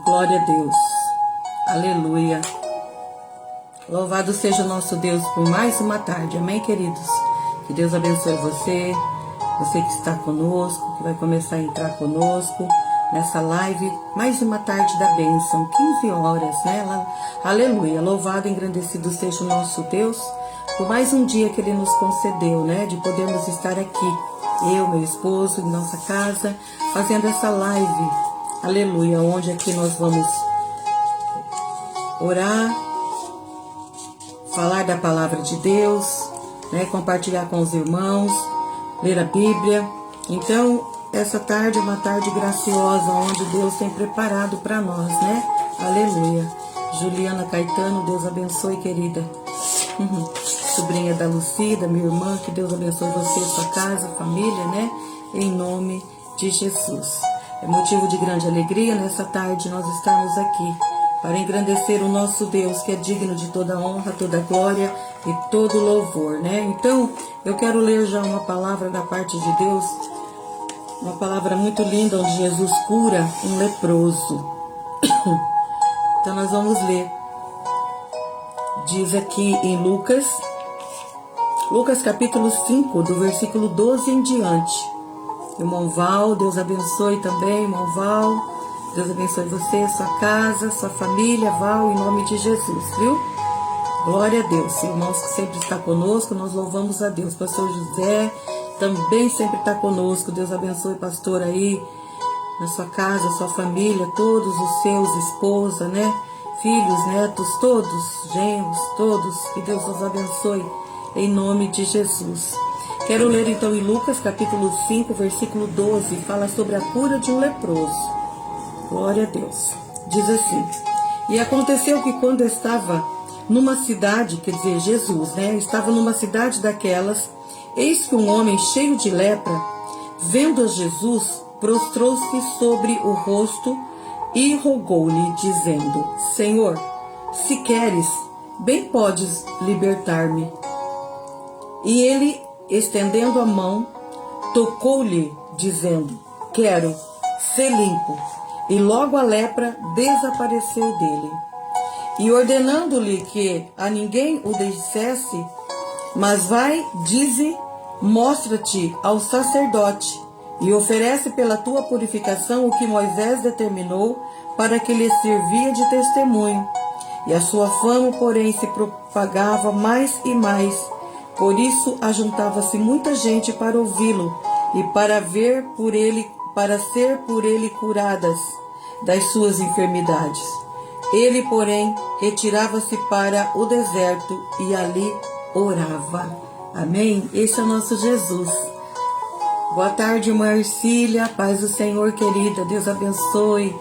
Glória a Deus. Aleluia. Louvado seja o nosso Deus por mais uma tarde. Amém, queridos? Que Deus abençoe você, você que está conosco, que vai começar a entrar conosco nessa live. Mais uma tarde da bênção, 15 horas, né? Aleluia. Louvado e engrandecido seja o nosso Deus por mais um dia que Ele nos concedeu, né? De podermos estar aqui, eu, meu esposo, em nossa casa, fazendo essa live. Aleluia. Onde aqui nós vamos orar, falar da palavra de Deus, né, compartilhar com os irmãos, ler a Bíblia. Então, essa tarde é uma tarde graciosa, onde Deus tem preparado para nós, né? Aleluia. Juliana Caetano, Deus abençoe, querida. Sobrinha da Lucida, minha irmã, que Deus abençoe você, sua casa, família, né? Em nome de Jesus. É motivo de grande alegria nessa tarde nós estarmos aqui para engrandecer o nosso Deus, que é digno de toda honra, toda glória e todo louvor, né? Então, eu quero ler já uma palavra da parte de Deus, uma palavra muito linda, onde Jesus cura um leproso. Então, nós vamos ler. Diz aqui em Lucas capítulo 5, do versículo 12 em diante. Irmão Val, Deus abençoe também, irmão Val. Deus abençoe você, sua casa, sua família, Val, em nome de Jesus, viu? Glória a Deus. Irmãos que sempre está conosco, nós louvamos a Deus. Pastor José também sempre está conosco. Deus abençoe, pastor, aí na sua casa, sua família, todos os seus, esposa, né? Filhos, netos, todos, genros, todos. Que Deus os abençoe em nome de Jesus. Quero ler então em Lucas capítulo 5, versículo 12, fala sobre a cura de um leproso. Glória a Deus. Diz assim: e aconteceu que quando estava numa cidade, quer dizer, Jesus, né? Estava numa cidade daquelas, eis que um homem cheio de lepra, vendo a Jesus, prostrou-se sobre o rosto e rogou-lhe, dizendo: Senhor, se queres, bem podes libertar-me. E ele, estendendo a mão, tocou-lhe, dizendo: quero, ser limpo. E logo a lepra desapareceu dele. E ordenando-lhe que a ninguém o dissesse, mas vai, dize, mostra-te ao sacerdote, e oferece pela tua purificação o que Moisés determinou, para que lhe servia de testemunho. E a sua fama, porém, se propagava mais e mais. Por isso ajuntava-se muita gente para ouvi-lo e para ver por ele, para ser por ele curadas das suas enfermidades. Ele, porém, retirava-se para o deserto e ali orava. Amém? Esse é o nosso Jesus. Boa tarde, irmã Ercília. Paz do Senhor, querida. Deus abençoe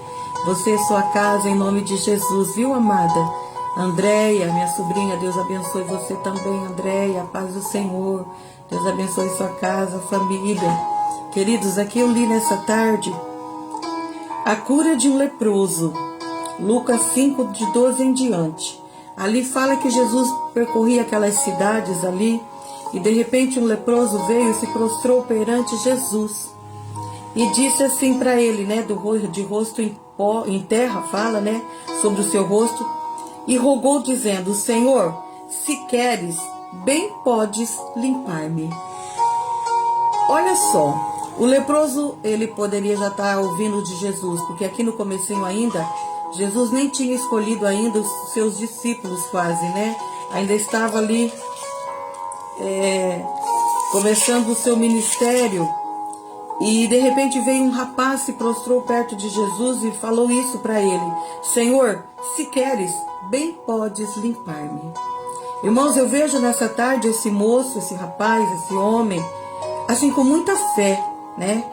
você e sua casa em nome de Jesus, viu, amada? Andréia, minha sobrinha, Deus abençoe você também, Andréia. Paz do Senhor. Deus abençoe sua casa, família. Queridos, aqui eu li nessa tarde a cura de um leproso. Lucas 5, de 12 em diante. Ali fala que Jesus percorria aquelas cidades ali, e de repente um leproso veio e se prostrou perante Jesus. E disse assim para ele, né, de rosto em terra, fala, né, sobre o seu rosto, e rogou dizendo: Senhor, se queres, bem podes limpar-me. Olha só, o leproso, ele poderia já estar ouvindo de Jesus, porque aqui no comecinho ainda, Jesus nem tinha escolhido ainda os seus discípulos quase, né? Ainda estava ali começando o seu ministério. E de repente veio um rapaz, se prostrou perto de Jesus e falou isso para ele: Senhor, se queres, bem podes limpar-me. Irmãos, eu vejo nessa tarde esse moço, esse rapaz, esse homem, assim com muita fé, né?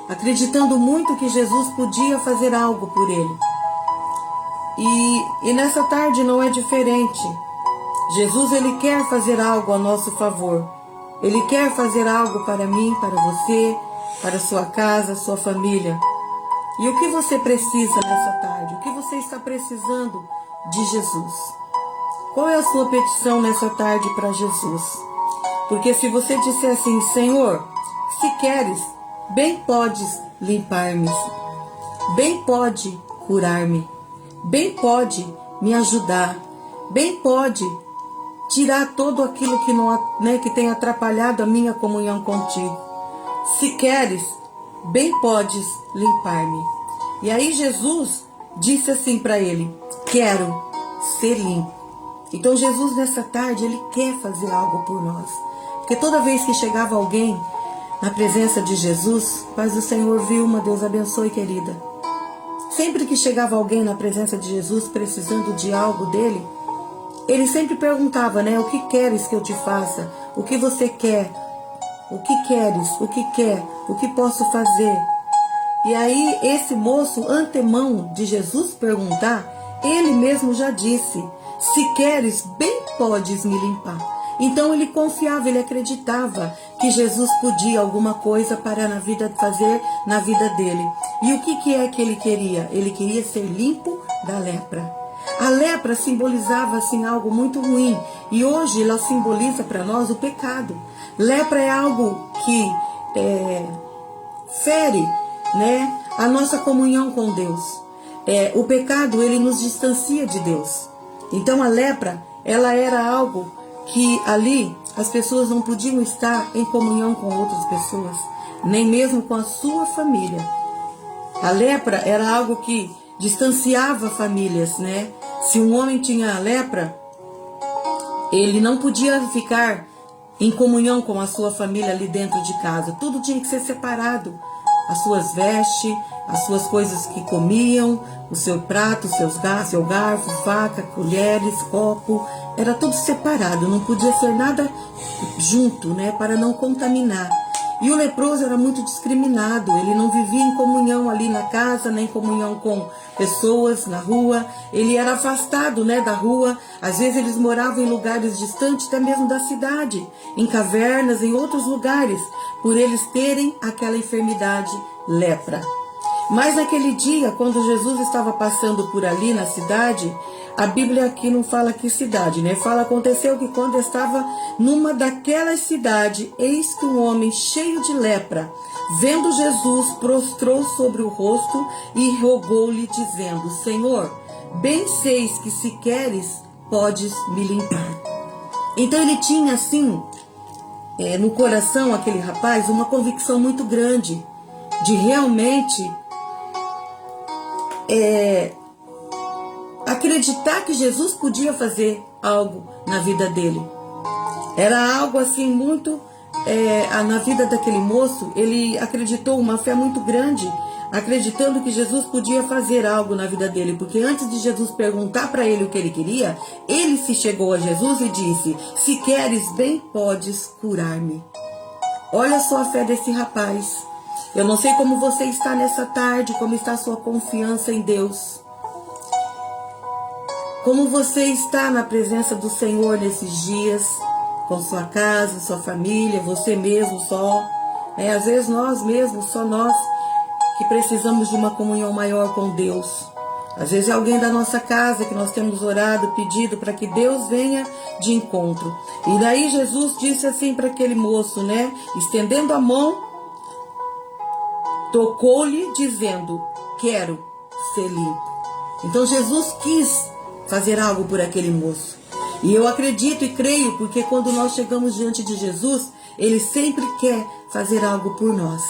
Acreditando muito que Jesus podia fazer algo por ele. E nessa tarde não é diferente. Jesus, ele quer fazer algo a nosso favor. Ele quer fazer algo para mim, para você, para sua casa, sua família. E o que você precisa nessa tarde? O que você está precisando de Jesus? Qual é a sua petição nessa tarde para Jesus? Porque se você disser assim: Senhor, se queres, bem podes limpar-me. Bem pode curar-me, bem pode me ajudar, bem pode tirar todo aquilo que, não, né, que tem atrapalhado a minha comunhão contigo. Se queres, bem podes limpar-me. E aí Jesus disse assim para ele: quero ser limpo. Então Jesus nessa tarde, ele quer fazer algo por nós. Porque toda vez que chegava alguém na presença de Jesus, paz do Senhor, Vilma, Deus abençoe, querida. Sempre que chegava alguém na presença de Jesus precisando de algo dele, ele sempre perguntava, né? O que queres que eu te faça? O que você quer? O que queres? O que quer? O que posso fazer? E aí esse moço, antemão de Jesus perguntar, ele mesmo já disse: se queres, bem podes me limpar. Então ele confiava, ele acreditava que Jesus podia alguma coisa para fazer na vida dele. E o que é que ele queria? Ele queria ser limpo da lepra. A lepra simbolizava assim algo muito ruim, e hoje ela simboliza para nós o pecado. Lepra é algo que fere, né, a nossa comunhão com Deus. O pecado, ele nos distancia de Deus. Então a lepra, ela era algo que ali as pessoas não podiam estar em comunhão com outras pessoas, nem mesmo com a sua família. A lepra era algo que distanciava famílias, né? Se um homem tinha lepra, ele não podia ficar em comunhão com a sua família ali dentro de casa. Tudo tinha que ser separado. As suas vestes, as suas coisas que comiam, o seu prato, seu garfo, faca, colheres, copo, era tudo separado, não podia ser nada junto, né, para não contaminar. E o leproso era muito discriminado, ele não vivia em comunhão ali na casa, nem em comunhão com pessoas na rua, ele era afastado, né, da rua. Às vezes eles moravam em lugares distantes até mesmo da cidade, em cavernas, em outros lugares, por eles terem aquela enfermidade, lepra. Mas naquele dia, quando Jesus estava passando por ali na cidade, a Bíblia aqui não fala que cidade, né? Fala, aconteceu que quando estava numa daquelas cidades, eis que um homem cheio de lepra, vendo Jesus, prostrou sobre o rosto e rogou-lhe, dizendo: Senhor, bem seis que se queres, podes me limpar. Então ele tinha assim, no coração, aquele rapaz, uma convicção muito grande de realmente acreditar que Jesus podia fazer algo na vida dele. Era algo assim muito na vida daquele moço. Ele acreditou, uma fé muito grande, acreditando que Jesus podia fazer algo na vida dele, porque antes de Jesus perguntar para ele o que ele queria, ele se chegou a Jesus e disse: se queres, bem podes curar-me. Olha só a fé desse rapaz. Eu não sei como você está nessa tarde, como está a sua confiança em Deus. Como você está na presença do Senhor nesses dias, com sua casa, sua família, você mesmo só. Às vezes nós mesmos, só nós, que precisamos de uma comunhão maior com Deus. Às vezes é alguém da nossa casa que nós temos orado, pedido para que Deus venha de encontro. E daí Jesus disse assim para aquele moço, né? Estendendo a mão, tocou-lhe dizendo: quero ser limpo. Então Jesus quis fazer algo por aquele moço. E eu acredito e creio, porque quando nós chegamos diante de Jesus, Ele sempre quer fazer algo por nós.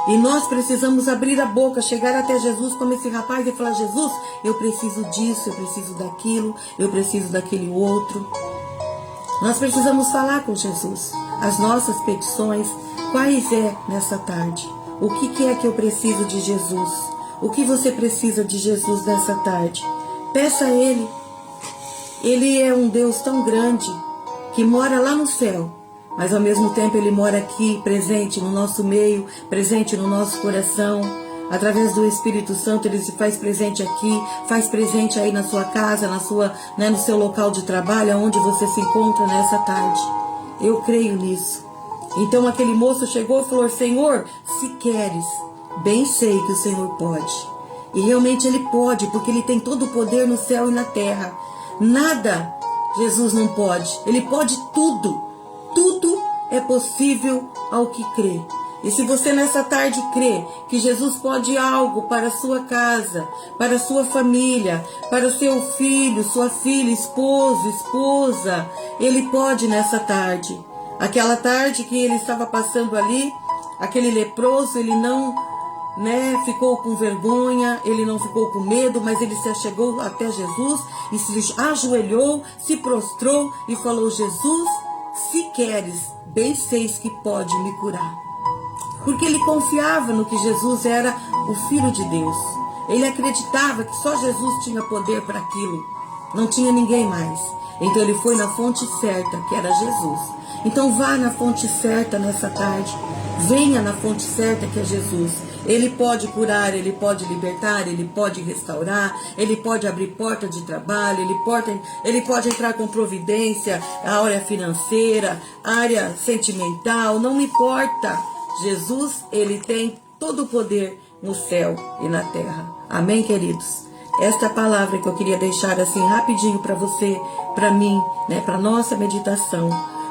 E nós precisamos abrir a boca, chegar até Jesus como esse rapaz e falar: Jesus, eu preciso disso, eu preciso daquilo, eu preciso daquele outro. Nós precisamos falar com Jesus as nossas petições. Quais nessa tarde? O que é que eu preciso de Jesus? O que você precisa de Jesus nessa tarde? Peça a Ele. Ele é um Deus tão grande que mora lá no céu, mas ao mesmo tempo Ele mora aqui, presente no nosso meio, presente no nosso coração. Através do Espírito Santo Ele se faz presente aqui, faz presente aí na sua casa, no seu local de trabalho, onde você se encontra nessa tarde. Eu creio nisso. Então aquele moço chegou e falou: Senhor, se queres, bem sei que o Senhor pode. E realmente Ele pode, porque Ele tem todo o poder no céu e na terra. Nada Jesus não pode. Ele pode tudo. Tudo é possível ao que crê. E se você nessa tarde crê que Jesus pode algo para a sua casa, para a sua família, para o seu filho, sua filha, esposo, esposa, Ele pode nessa tarde. Aquela tarde que ele estava passando ali, aquele leproso, ele não ficou com vergonha, ele não ficou com medo, mas ele se achegou até Jesus e se ajoelhou, se prostrou e falou: Jesus, se queres, bem seis que pode me curar. Porque ele confiava no que Jesus era o Filho de Deus. Ele acreditava que só Jesus tinha poder para aquilo. Não tinha ninguém mais. Então ele foi na fonte certa, que era Jesus. Então vá na fonte certa nessa tarde. Venha na fonte certa, que é Jesus. Ele pode curar, Ele pode libertar, Ele pode restaurar, Ele pode abrir porta de trabalho, Ele pode entrar com providência, a área financeira, a área sentimental, não me importa. Jesus, Ele tem todo o poder no céu e na terra. Amém, queridos? Esta é a palavra que eu queria deixar assim rapidinho para você, para mim, para nossa meditação.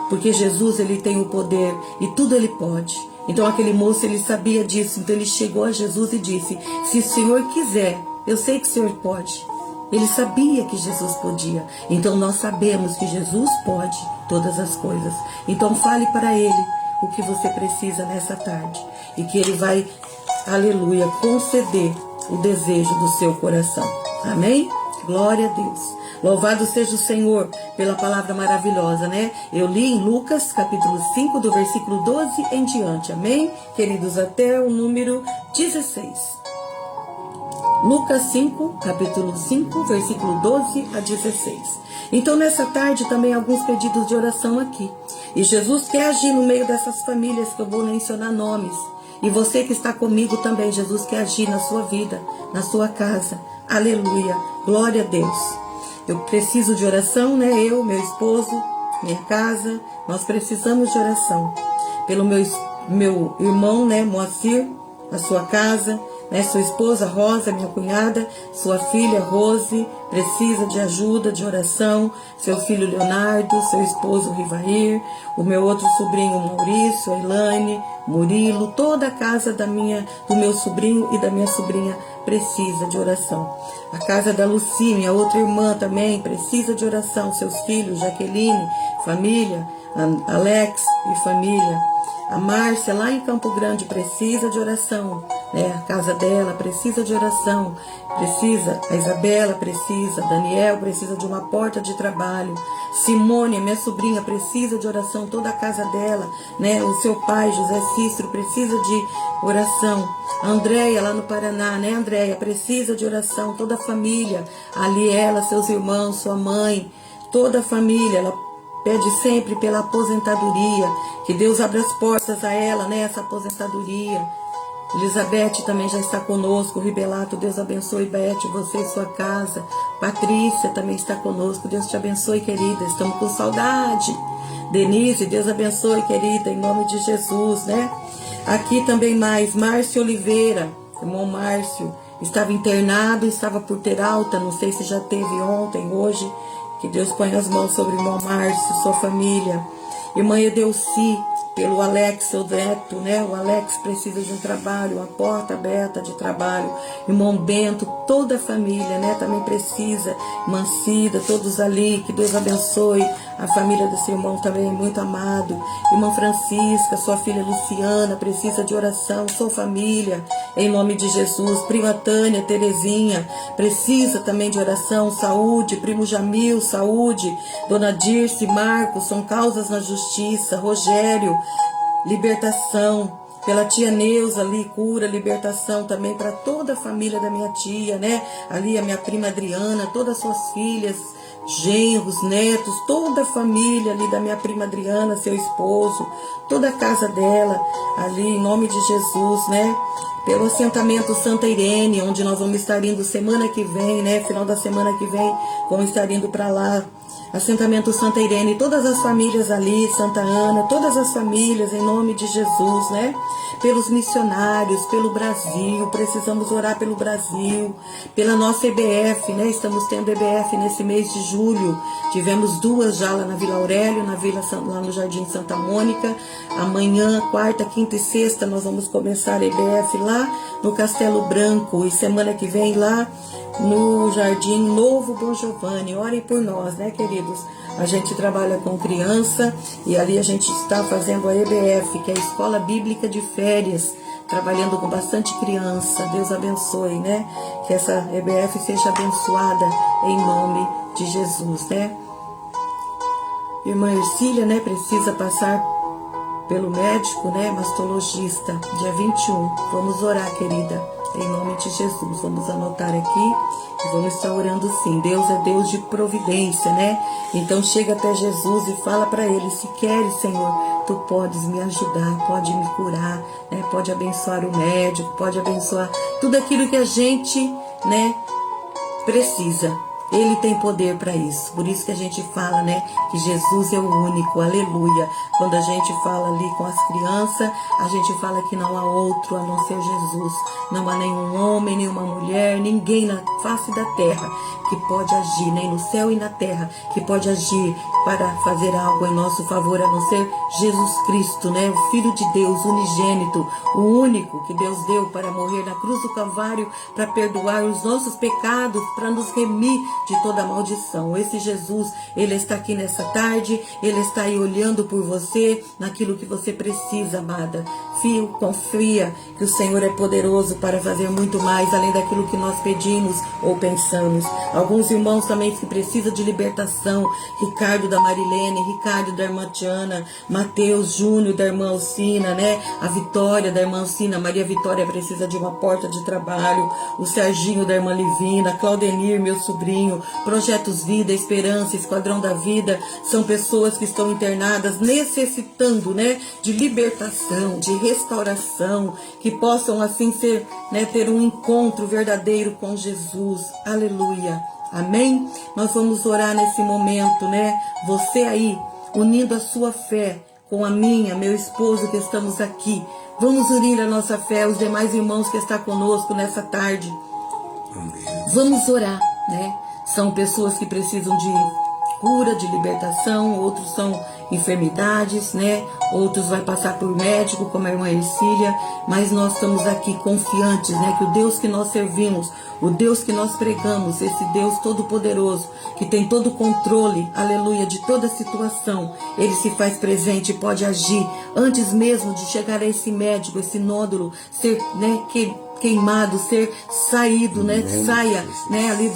Porque Jesus, Ele tem o poder e tudo Ele pode. Então aquele moço, ele sabia disso. Então ele chegou a Jesus e disse: se o Senhor quiser, eu sei que o Senhor pode. Ele sabia que Jesus podia. Então nós sabemos que Jesus pode todas as coisas. Então fale para Ele o que você precisa nessa tarde. E que Ele vai, aleluia, conceder o desejo do seu coração. Amém? Glória a Deus. Louvado seja o Senhor pela palavra maravilhosa, Eu li em Lucas, capítulo 5, do versículo 12 em diante. Amém? Queridos, até o número 16. Lucas 5, capítulo 5, versículo 12 a 16. Então, nessa tarde, também alguns pedidos de oração aqui. E Jesus quer agir no meio dessas famílias que eu vou mencionar nomes. E você que está comigo também, Jesus quer agir na sua vida, na sua casa. Aleluia. Glória a Deus. Eu preciso de oração, Eu, meu esposo, minha casa, nós precisamos de oração. Pelo meu irmão, Moacir, a sua casa, sua esposa Rosa, minha cunhada, sua filha Rose, precisa de ajuda, de oração. Seu filho Leonardo, seu esposo Rivair, o meu outro sobrinho Maurício, a Elaine, Murilo, toda a casa do meu sobrinho e da minha sobrinha precisa de oração. A casa da Luci, minha outra irmã também precisa de oração. Seus filhos, Jaqueline, família, Alex e família. A Márcia, lá em Campo Grande, precisa de oração. A casa dela precisa de oração. A Isabela precisa. Daniel precisa de uma porta de trabalho. Simone, minha sobrinha, precisa de oração. Toda a casa dela, O seu pai, José Cícero, precisa de oração. A Andréia, lá no Paraná, Andréia, precisa de oração. Toda a família, ali ela, seus irmãos, sua mãe, toda a família, ela pede sempre pela aposentadoria, que Deus abra as portas a ela, essa aposentadoria. Elizabeth também já está conosco, Ribelato, Deus abençoe, Beth, você e sua casa. Patrícia também está conosco, Deus te abençoe, querida, estamos com saudade. Denise, Deus abençoe, querida, em nome de Jesus, Aqui também mais, Márcio Oliveira, irmão Márcio, estava internado, estava por ter alta, não sei se já teve ontem, hoje. Que Deus ponha as mãos sobre o irmão Márcio, sua família. Irmã Edelci, pelo Alex, seu neto, O Alex precisa de um trabalho, uma porta aberta de trabalho. Irmão Bento, toda a família, também precisa. Irmã Cida, todos ali, que Deus abençoe. A família desse irmão também, muito amado. Irmã Francisca, sua filha Luciana, precisa de oração. Sua família, em nome de Jesus. Prima Tânia, Terezinha, precisa também de oração. Saúde, primo Jamil, saúde. Dona Dirce, Marcos, são causas na justiça. Rogério, libertação. Pela tia Neuza ali, cura, libertação também para toda a família da minha tia, Ali a minha prima Adriana, todas as suas filhas, genros, netos, toda a família ali da minha prima Adriana, seu esposo, toda a casa dela, ali em nome de Jesus, Pelo assentamento Santa Irene, onde nós vamos estar indo semana que vem, final da semana que vem, vamos estar indo para lá. Assentamento Santa Irene, todas as famílias ali, Santa Ana, todas as famílias, em nome de Jesus, né? Pelos missionários, pelo Brasil, precisamos orar pelo Brasil, pela nossa EBF, né? Estamos tendo EBF nesse mês de julho, tivemos 2 já lá na Vila Aurélio, lá no Jardim Santa Mônica. Amanhã, quarta, quinta e sexta, nós vamos começar a EBF lá no Castelo Branco, e semana que vem lá no Jardim Novo Bom Giovanni. Orem por nós, né, queridos? A gente trabalha com criança e ali a gente está fazendo a EBF, que é a Escola Bíblica de Férias, trabalhando com bastante criança. Deus abençoe, né? Que essa EBF seja abençoada em nome de Jesus, né? Irmã Ercília, né, precisa passar pelo médico, né, mastologista, dia 21. Vamos orar, querida, em nome de Jesus. Vamos anotar aqui e vamos estar orando sim. Deus é Deus de providência, né? Então chega até Jesus e fala para Ele: se queres, Senhor, Tu podes me ajudar, pode me curar, né? Pode abençoar o médico, pode abençoar tudo aquilo que a gente, né, precisa. Ele tem poder para isso. Por isso que a gente fala, né, que Jesus é o único. Aleluia. Quando a gente fala ali com as crianças, a gente fala que não há outro a não ser Jesus. Não há nenhum homem, nenhuma mulher, ninguém na face da terra que pode agir, nem no céu e na terra, que pode agir para fazer algo em nosso favor, a não ser Jesus Cristo, né, o Filho de Deus, unigênito, o único que Deus deu para morrer na cruz do Calvário, para perdoar os nossos pecados, para nos remir de toda maldição. Esse Jesus, Ele está aqui nessa tarde, Ele está aí olhando por você, naquilo que você precisa, amada. Confia que o Senhor é poderoso para fazer muito mais, além daquilo que nós pedimos ou pensamos. Alguns irmãos também que precisam de libertação: Ricardo da Marilene, Ricardo da irmã Tiana, Mateus Júnior da irmã Alcina, né? A Vitória da irmã Alcina, Maria Vitória precisa de uma porta de trabalho, o Serginho da irmã Livina, Claudenir, meu sobrinho, Projetos Vida, Esperança, Esquadrão da Vida, são pessoas que estão internadas necessitando, né, de libertação, de restauração, que possam assim ser, né, ter um encontro verdadeiro com Jesus. Aleluia. Amém? Nós vamos orar nesse momento, né? Você aí, unindo a sua fé com a minha, meu esposo, que estamos aqui. Vamos unir a nossa fé, os demais irmãos que estão conosco nessa tarde. Vamos orar, né? São pessoas que precisam de cura, de libertação, outros são enfermidades, né? Outros vai passar por médico, como a irmã Ercília, mas nós estamos aqui confiantes, né? Que o Deus que nós servimos, o Deus que nós pregamos, esse Deus todo-poderoso, que tem todo o controle, aleluia, de toda situação, Ele se faz presente e pode agir antes mesmo de chegar a esse médico, esse nódulo ser, né, queimado, ser saído, né? Saia, né, ali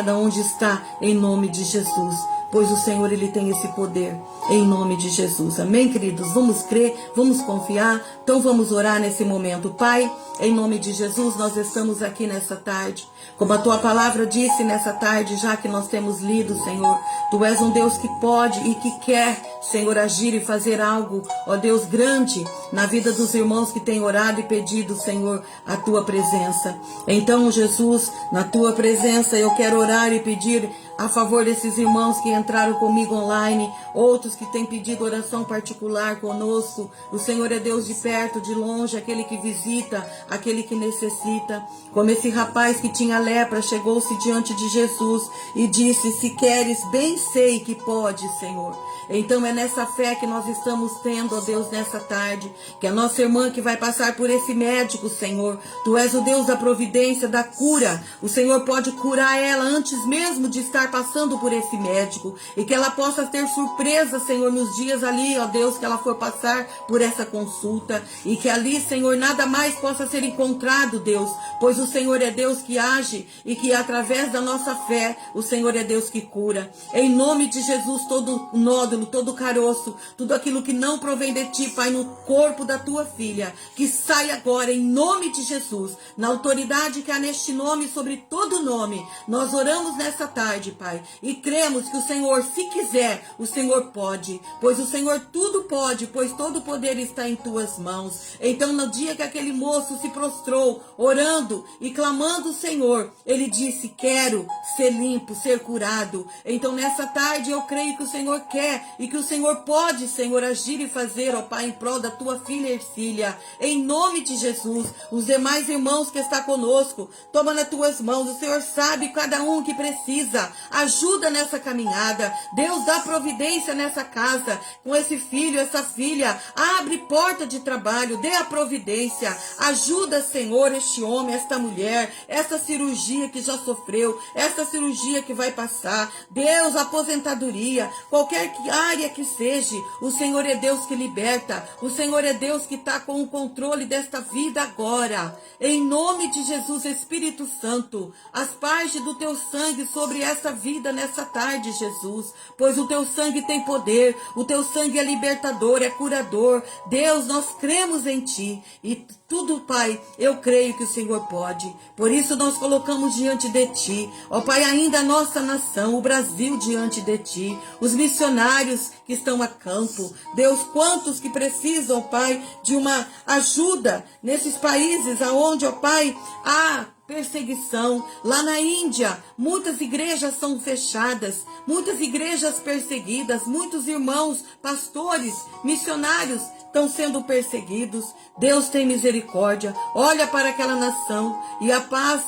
da onde está, em nome de Jesus. Pois o Senhor, Ele tem esse poder, em nome de Jesus. Amém, queridos? Vamos crer, vamos confiar. Então vamos orar nesse momento. Pai, em nome de Jesus, nós estamos aqui nessa tarde. Como a Tua palavra disse nessa tarde, já que nós temos lido, Senhor, Tu és um Deus que pode e que quer, Senhor, agir e fazer algo, ó Deus, grande na vida dos irmãos que têm orado e pedido, Senhor, a Tua presença. Então, Jesus, na Tua presença, eu quero orar e pedir a favor desses irmãos que entraram comigo online, outros que têm pedido oração particular conosco. O Senhor é Deus de perto, de longe, aquele que visita, aquele que necessita. Como esse rapaz que tinha lepra, chegou-se diante de Jesus e disse: se queres, bem sei que pode, Senhor. Então é nessa fé que nós estamos tendo, ó Deus, nessa tarde, que a nossa irmã que vai passar por esse médico, Senhor, Tu és o Deus da providência, da cura. O Senhor pode curar ela antes mesmo de estar passando por esse médico, e que ela possa ter surpresa, Senhor, nos dias ali, ó Deus, que ela for passar por essa consulta, e que ali, Senhor, nada mais possa ser encontrado, Deus, pois o Senhor é Deus que age, e que através da nossa fé, o Senhor é Deus que cura. Em nome de Jesus, todo nódulo, todo caroço, tudo aquilo que não provém de Ti, Pai, no corpo da Tua filha, que saia agora em nome de Jesus, na autoridade que há neste nome, sobre todo nome. Nós oramos nessa tarde, Pai. E cremos que o Senhor, se quiser, o Senhor pode. Pois o Senhor tudo pode, pois todo o poder está em tuas mãos. Então, no dia que aquele moço se prostrou, orando e clamando o Senhor, ele disse: quero ser limpo, ser curado. Então, nessa tarde, eu creio que o Senhor quer e que o Senhor pode, Senhor, agir e fazer, ó Pai, em prol da tua filha Ercília. Em nome de Jesus, os demais irmãos que está conosco, toma nas tuas mãos. O Senhor sabe cada um que precisa. Ajuda nessa caminhada. Deus, dá providência nessa casa, com esse filho, essa filha. Abre porta de trabalho, dê a providência. Ajuda, Senhor, este homem, esta mulher, essa cirurgia que já sofreu, essa cirurgia que vai passar. Deus, aposentadoria, qualquer área que seja, o Senhor é Deus que liberta. O Senhor é Deus que está com o controle desta vida agora. Em nome de Jesus, Espírito Santo, asperge do teu sangue sobre essa vida nessa tarde, Jesus. Pois o teu sangue tem poder, o teu sangue é libertador, é curador. Deus, nós cremos em ti. E tudo, Pai, eu creio que o Senhor pode. Por isso nós colocamos diante de ti, ó Pai, ainda a nossa nação, o Brasil diante de ti, os missionários que estão a campo. Deus, quantos que precisam, Pai, de uma ajuda nesses países aonde, ó Pai, há perseguição. Lá na Índia, muitas igrejas são fechadas, muitas igrejas perseguidas, muitos irmãos, pastores, missionários estão sendo perseguidos. Deus, tem misericórdia, olha para aquela nação e a paz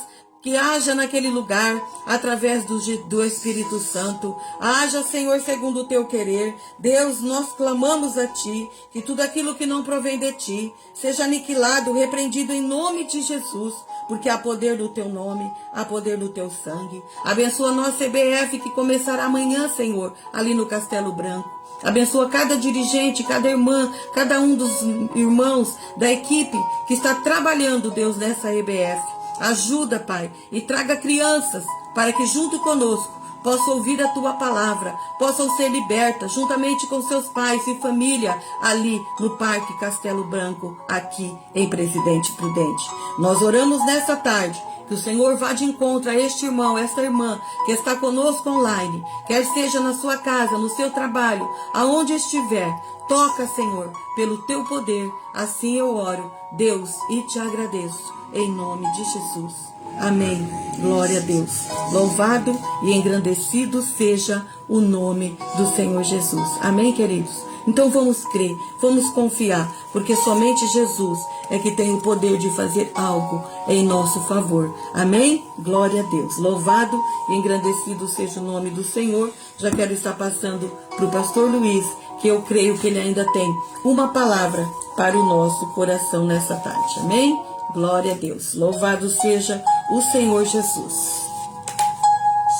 que haja naquele lugar, através do Espírito Santo. Haja, Senhor, segundo o teu querer. Deus, nós clamamos a ti, que tudo aquilo que não provém de ti, seja aniquilado, repreendido em nome de Jesus, porque há poder no teu nome, há poder no teu sangue. Abençoa a nossa CBF, que começará amanhã, Senhor, ali no Castelo Branco. Abençoa cada dirigente, cada irmã, cada um dos irmãos da equipe que está trabalhando, Deus, nessa EBF. Ajuda, Pai, e traga crianças para que junto conosco possam ouvir a tua palavra, possam ser libertas juntamente com seus pais e família ali no Parque Castelo Branco, aqui em Presidente Prudente. Nós oramos nessa tarde que o Senhor vá de encontro a este irmão, esta irmã que está conosco online, quer seja na sua casa, no seu trabalho, aonde estiver. Toca, Senhor, pelo teu poder. Assim eu oro, Deus, e te agradeço. Em nome de Jesus. Amém. Glória a Deus. Louvado e engrandecido seja o nome do Senhor Jesus. Amém, queridos? Então vamos crer, vamos confiar, porque somente Jesus é que tem o poder de fazer algo em nosso favor. Amém? Glória a Deus. Louvado e engrandecido seja o nome do Senhor. Já quero estar passando para o pastor Luiz, que eu creio que ele ainda tem uma palavra para o nosso coração nessa tarde. Amém? Glória a Deus. Louvado seja o Senhor Jesus.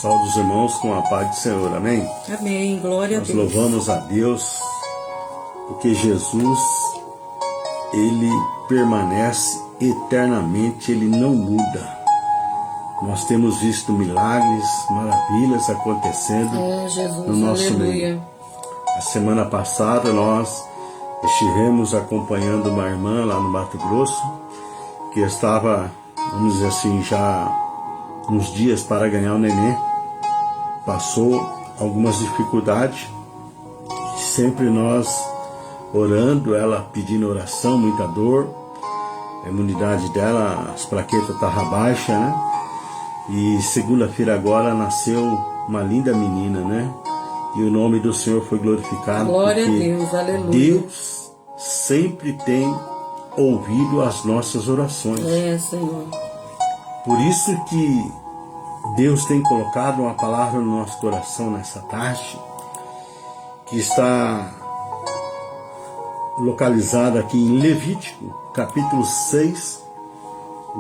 Saúde os irmãos com a paz do Senhor. Amém? Amém. Glória a Deus. Nós louvamos a Deus porque Jesus, ele permanece eternamente, ele não muda. Nós temos visto milagres, maravilhas acontecendo Jesus, no nosso aleluia. meio. A semana passada nós estivemos acompanhando uma irmã lá no Mato Grosso, que estava, vamos dizer assim, já uns dias para ganhar o neném. Passou algumas dificuldades, sempre nós orando, ela pedindo oração, muita dor, a imunidade dela, as plaquetas estavam baixas, né? E segunda-feira agora nasceu uma linda menina, né? E o nome do Senhor foi glorificado. Glória a Deus, aleluia. Deus sempre tem ouvido as nossas orações. Senhor. Por isso que Deus tem colocado uma palavra no nosso coração nessa tarde, que está localizada aqui em Levítico, capítulo 6,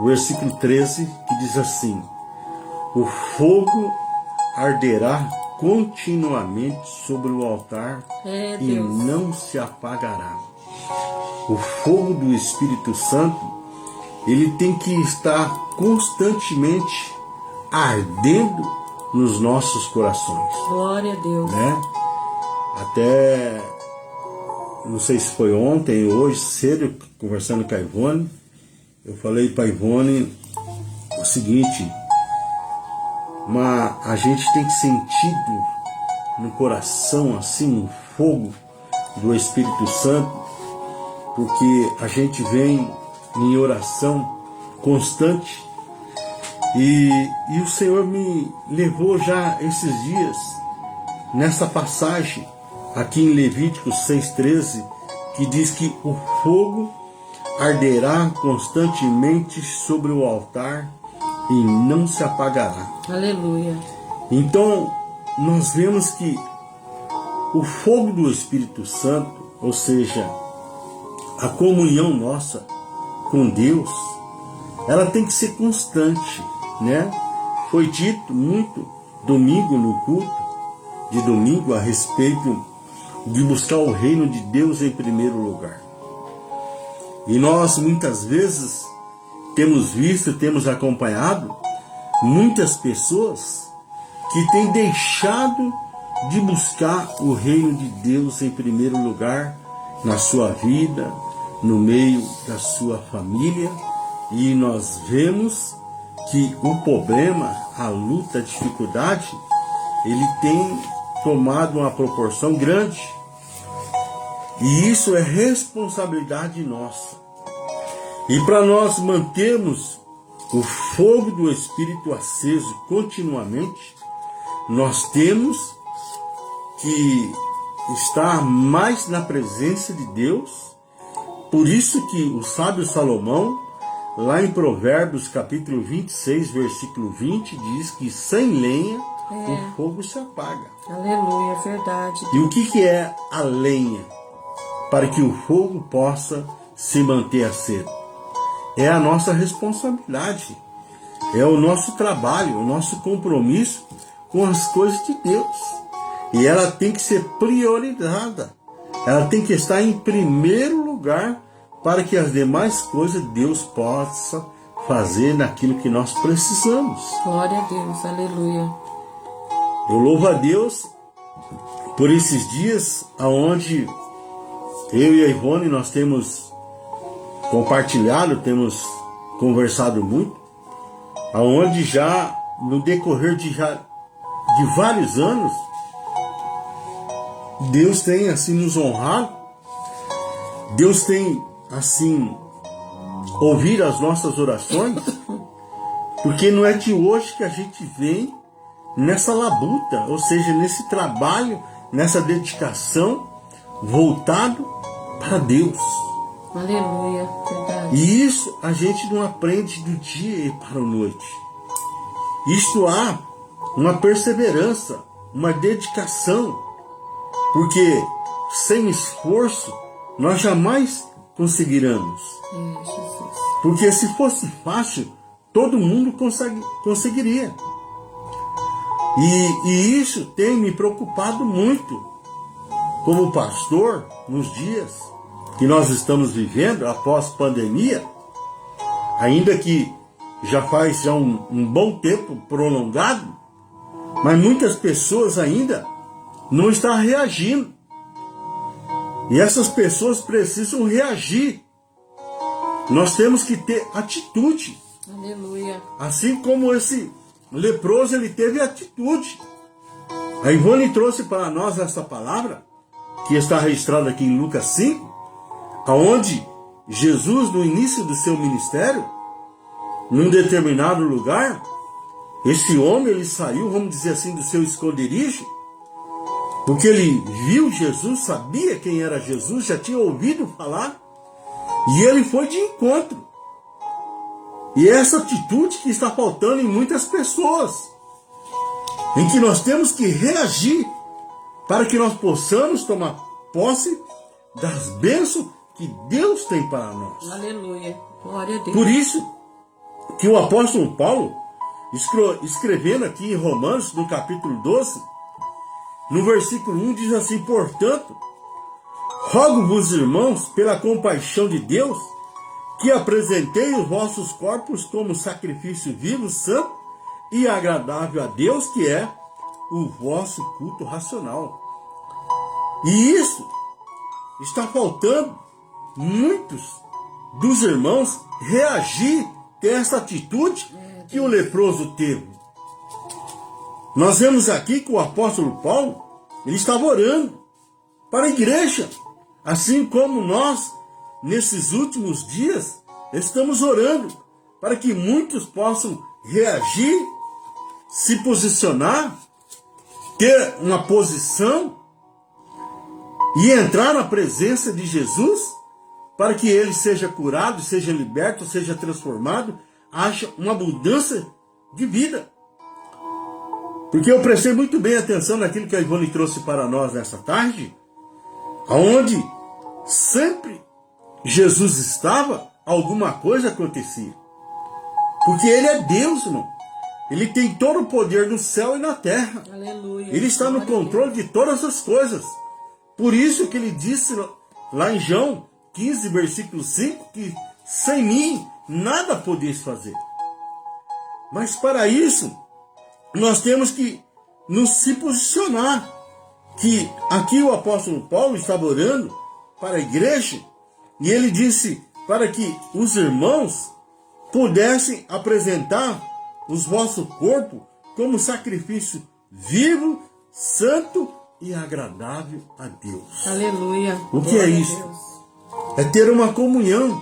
versículo 13, que diz assim: o fogo arderá continuamente sobre o altar e não se apagará. O fogo do Espírito Santo, ele tem que estar constantemente ardendo nos nossos corações. Glória a Deus. Né? Até, não sei se foi ontem ou hoje, cedo, conversando com a Ivone, eu falei para a Ivone o seguinte: mas a gente tem sentido no coração assim um fogo do Espírito Santo, porque a gente vem em oração constante e o Senhor me levou já esses dias nessa passagem aqui em Levíticos 6,13, que diz que o fogo arderá constantemente sobre o altar e não se apagará. Aleluia. Então, nós vemos que o fogo do Espírito Santo, ou seja, a comunhão nossa com Deus, ela tem que ser constante, né? Foi dito muito domingo no culto de domingo a respeito de buscar o reino de Deus em primeiro lugar. E nós muitas vezes temos visto, temos acompanhado muitas pessoas que têm deixado de buscar o reino de Deus em primeiro lugar na sua vida, no meio da sua família, e nós vemos que o problema, a luta, a dificuldade, ele tem tomado uma proporção grande. E isso é responsabilidade nossa. E para nós mantermos o fogo do Espírito aceso continuamente, nós temos que estar mais na presença de Deus. Por isso que o sábio Salomão, lá em Provérbios capítulo 26, versículo 20, diz que sem lenha o fogo se apaga. Aleluia, verdade. E o que é a lenha para que o fogo possa se manter aceso? É a nossa responsabilidade, é o nosso trabalho, o nosso compromisso com as coisas de Deus. E ela tem que ser priorizada, ela tem que estar em primeiro lugar para que as demais coisas Deus possa fazer naquilo que nós precisamos. Glória a Deus, aleluia. Eu louvo a Deus por esses dias onde eu e a Ivone nós temos compartilhado, temos conversado muito, aonde já no decorrer de vários anos Deus tem assim nos honrado, Deus tem assim ouvido as nossas orações, porque não é de hoje que a gente vem nessa labuta, ou seja, nesse trabalho, nessa dedicação voltado para Deus. Aleluia, verdade. E isso a gente não aprende do dia para a noite. Isto há uma perseverança, uma dedicação, porque sem esforço nós jamais conseguiremos. Jesus. Porque se fosse fácil, todo mundo conseguiria. E isso tem me preocupado muito como pastor nos dias que nós estamos vivendo após pandemia, ainda que já faz um bom tempo prolongado, mas muitas pessoas ainda não estão reagindo. E essas pessoas precisam reagir. Nós temos que ter atitude. Aleluia. Assim como esse leproso, ele teve atitude. A Ivone trouxe para nós essa palavra, que está registrada aqui em Lucas 5, aonde Jesus, no início do seu ministério, num determinado lugar, esse homem, ele saiu, vamos dizer assim, do seu esconderijo, porque ele viu Jesus, sabia quem era Jesus, já tinha ouvido falar, e ele foi de encontro. E é essa atitude que está faltando em muitas pessoas, em que nós temos que reagir para que nós possamos tomar posse das bênçãos que Deus tem para nós. Aleluia. Glória a Deus. Por isso que o apóstolo Paulo, escrevendo aqui em Romanos, no capítulo 12, no versículo 1, diz assim: portanto, rogo-vos, irmãos, pela compaixão de Deus, que apresentei os vossos corpos como sacrifício vivo, santo e agradável a Deus, que é o vosso culto racional. E isso está faltando muitos dos irmãos reagir, ter essa atitude que o leproso teve. Nós vemos aqui que o apóstolo Paulo, ele estava orando para a igreja, assim como nós, nesses últimos dias, estamos orando para que muitos possam reagir, se posicionar, ter uma posição e entrar na presença de Jesus para que ele seja curado, seja liberto, seja transformado, haja uma mudança de vida. Porque eu prestei muito bem atenção naquilo que a Ivone trouxe para nós nessa tarde, onde sempre Jesus estava, alguma coisa acontecia. Porque ele é Deus, irmão. Ele tem todo o poder no céu e na terra. Aleluia. Ele está no controle de todas as coisas. Por isso que ele disse lá em João 15, versículo 5, que sem mim nada podeis fazer. Mas para isso, nós temos que nos se posicionar. Que aqui o apóstolo Paulo estava orando para a igreja, e ele disse para que os irmãos pudessem apresentar os vossos corpos como sacrifício vivo, santo e agradável a Deus. Aleluia. O que é isso? É ter uma comunhão,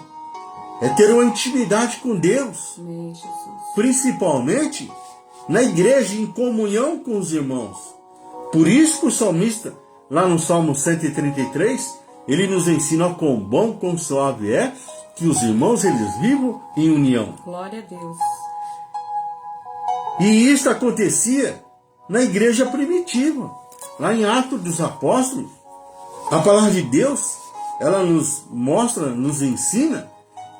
é ter uma intimidade com Deus. Amém, Jesus. Principalmente na igreja, em comunhão com os irmãos. Por isso que o salmista, lá no Salmo 133, ele nos ensina quão bom, quão suave é que os irmãos eles vivam em união. Glória a Deus. E isso acontecia na igreja primitiva. Lá em Atos dos Apóstolos, a palavra de Deus, ela nos mostra, nos ensina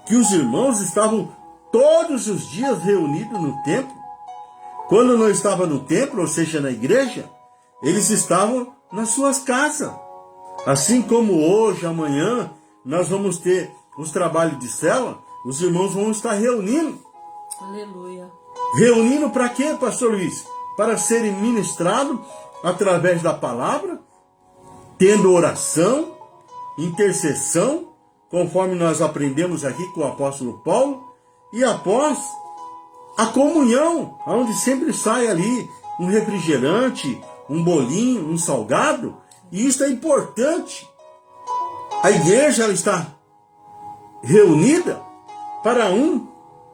que os irmãos estavam todos os dias reunidos no templo. Quando não estava no templo, ou seja, na igreja, eles estavam nas suas casas. Assim como hoje, amanhã, nós vamos ter os trabalhos de célula, os irmãos vão estar reunindo. Aleluia. Reunindo para quê, pastor Luiz? Para serem ministrados através da palavra, tendo oração, intercessão, conforme nós aprendemos aqui com o apóstolo Paulo, e após a comunhão, onde sempre sai ali um refrigerante, um bolinho, um salgado, e isso é importante. A igreja ela está reunida para um